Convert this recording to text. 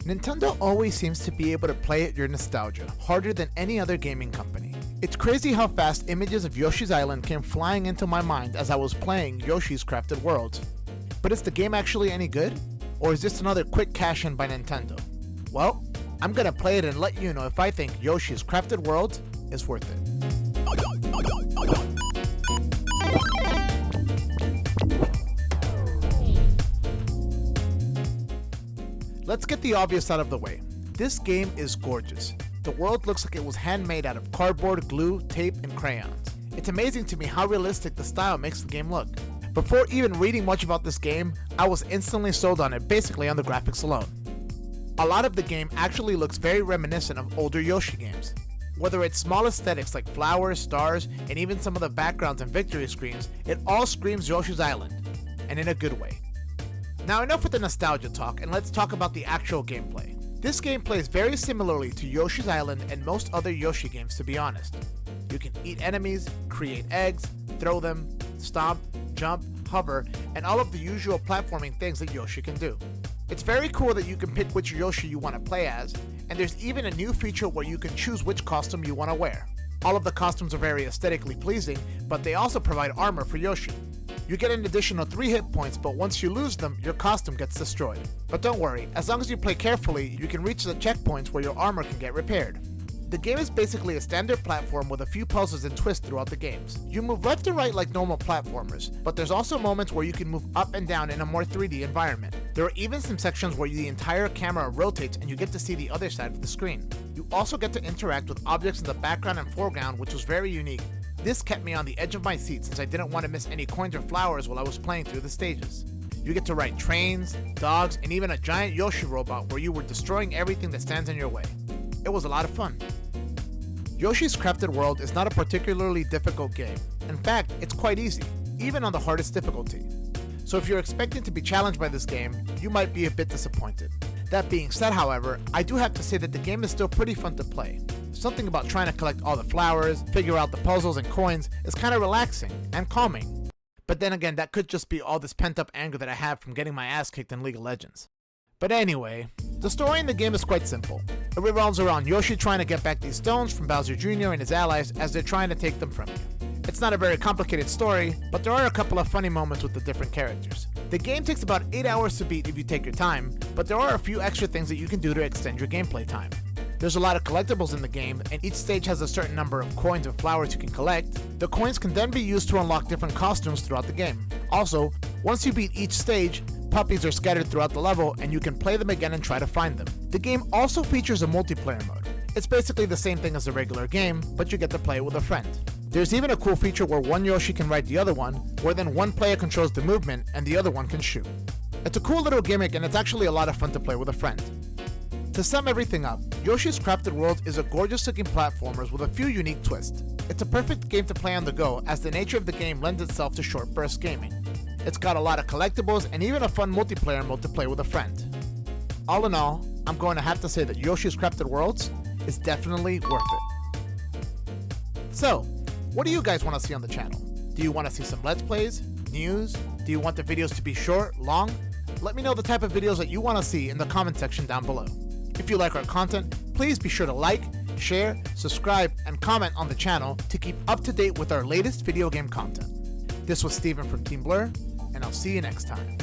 Nintendo always seems to be able to play at your nostalgia harder than any other gaming company. It's crazy how fast images of Yoshi's Island came flying into my mind as I was playing Yoshi's Crafted Worlds. But is the game actually any good? Or is this another quick cash-in by Nintendo? Well, I'm gonna play it and let you know if I think Yoshi's Crafted Worlds is worth it. Let's get the obvious out of the way. This game is gorgeous. The world looks like it was handmade out of cardboard, glue, tape, and crayons. It's amazing to me how realistic the style makes the game look. Before even reading much about this game, I was instantly sold on it basically on the graphics alone. A lot of the game actually looks very reminiscent of older Yoshi games. Whether it's small aesthetics like flowers, stars, and even some of the backgrounds and victory screens, it all screams Yoshi's Island, and in a good way. Now enough with the nostalgia talk, and let's talk about the actual gameplay. This game plays very similarly to Yoshi's Island and most other Yoshi games, to be honest. You can eat enemies, create eggs, throw them, stomp, jump, hover, and all of the usual platforming things that Yoshi can do. It's very cool that you can pick which Yoshi you want to play as, and there's even a new feature where you can choose which costume you want to wear. All of the costumes are very aesthetically pleasing, but they also provide armor for Yoshi. You get an additional 3 hit points, but once you lose them, your costume gets destroyed. But don't worry, as long as you play carefully, you can reach the checkpoints where your armor can get repaired. The game is basically a standard platform with a few puzzles and twists throughout the games. You move left and right like normal platformers, but there's also moments where you can move up and down in a more 3D environment. There are even some sections where the entire camera rotates and you get to see the other side of the screen. You also get to interact with objects in the background and foreground, which was very unique. This kept me on the edge of my seat since I didn't want to miss any coins or flowers while I was playing through the stages. You get to ride trains, dogs, and even a giant Yoshi robot where you were destroying everything that stands in your way. It was a lot of fun. Yoshi's Crafted World is not a particularly difficult game. In fact, it's quite easy, even on the hardest difficulty. So if you're expecting to be challenged by this game, you might be a bit disappointed. That being said, however, I do have to say that the game is still pretty fun to play. Something about trying to collect all the flowers, figure out the puzzles and coins is kind of relaxing and calming. But then again, that could just be all this pent-up anger that I have from getting my ass kicked in League of Legends. But anyway, the story in the game is quite simple. It revolves around Yoshi trying to get back these stones from Bowser Jr. and his allies as they're trying to take them from you. It's not a very complicated story, but there are a couple of funny moments with the different characters. The game takes about 8 hours to beat if you take your time, but there are a few extra things that you can do to extend your gameplay time. There's a lot of collectibles in the game, and each stage has a certain number of coins and flowers you can collect. The coins can then be used to unlock different costumes throughout the game. Also, once you beat each stage, puppies are scattered throughout the level and you can play them again and try to find them. The game also features a multiplayer mode. It's basically the same thing as a regular game, but you get to play it with a friend. There's even a cool feature where one Yoshi can ride the other one, where then one player controls the movement and the other one can shoot. It's a cool little gimmick and it's actually a lot of fun to play with a friend. To sum everything up, Yoshi's Crafted World is a gorgeous looking platformer with a few unique twists. It's a perfect game to play on the go as the nature of the game lends itself to short burst gaming. It's got a lot of collectibles and even a fun multiplayer mode to play with a friend. All in all, I'm going to have to say that Yoshi's Crafted Worlds is definitely worth it. So, what do you guys want to see on the channel? Do you want to see some Let's Plays? News? Do you want the videos to be short, long? Let me know the type of videos that you want to see in the comment section down below. If you like our content, please be sure to like, share, subscribe, and comment on the channel to keep up to date with our latest video game content. This was Steven from Team Blur, and I'll see you next time.